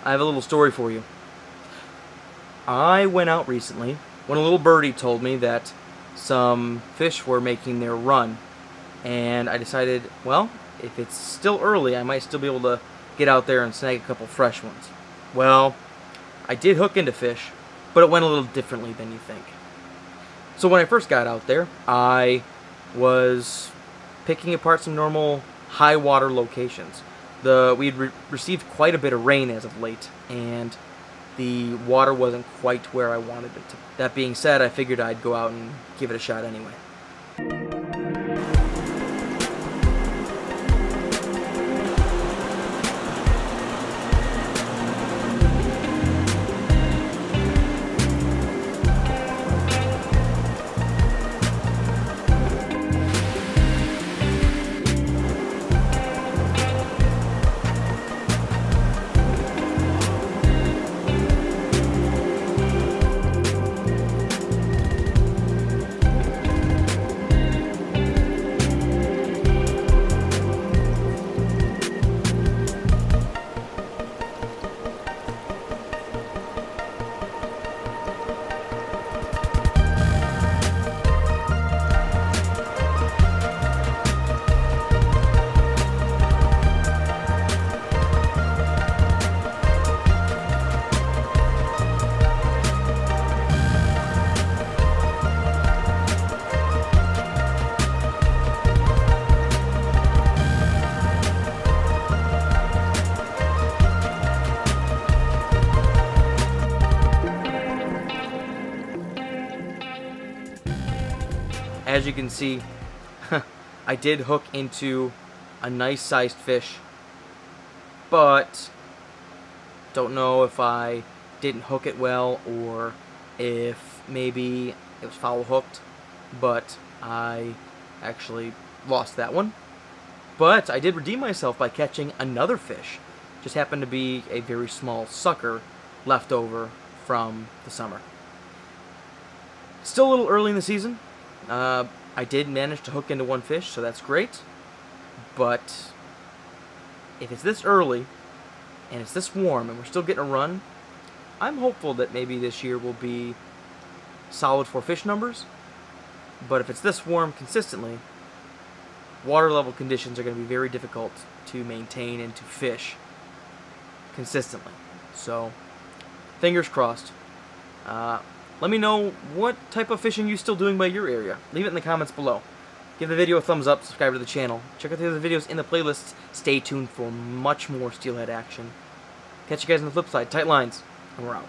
I have a little story for you. I went out recently when a little birdie told me that some fish were making their run, and I decided, well, if it's still early, I might still be able to get out there and snag a couple fresh ones. Well, I did hook into fish, but it went a little differently than you think. So when I first got out there, I was picking apart some normal high water locations. We'd received quite a bit of rain as of late, and the water wasn't quite where I wanted it to. That being said, I figured I'd go out and give it a shot anyway. As you can see, I did hook into a nice sized fish, but don't know if I didn't hook it well or if maybe it was foul hooked, but I actually lost that one. But I did redeem myself by catching another fish. Just happened to be a very small sucker left over from the summer. Still a little early in the season. I did manage to hook into one fish, so that's great. But if it's this early and it's this warm and we're still getting a run, I'm hopeful that maybe this year will be solid for fish numbers. But if it's this warm consistently, water level conditions are going to be very difficult to maintain and to fish consistently. So, fingers crossed. Let me know what type of fishing you're still doing by your area. Leave it in the comments below. Give the video a thumbs up, subscribe to the channel. Check out the other videos in the playlists. Stay tuned for much more steelhead action. Catch you guys on the flip side. Tight lines, and we're out.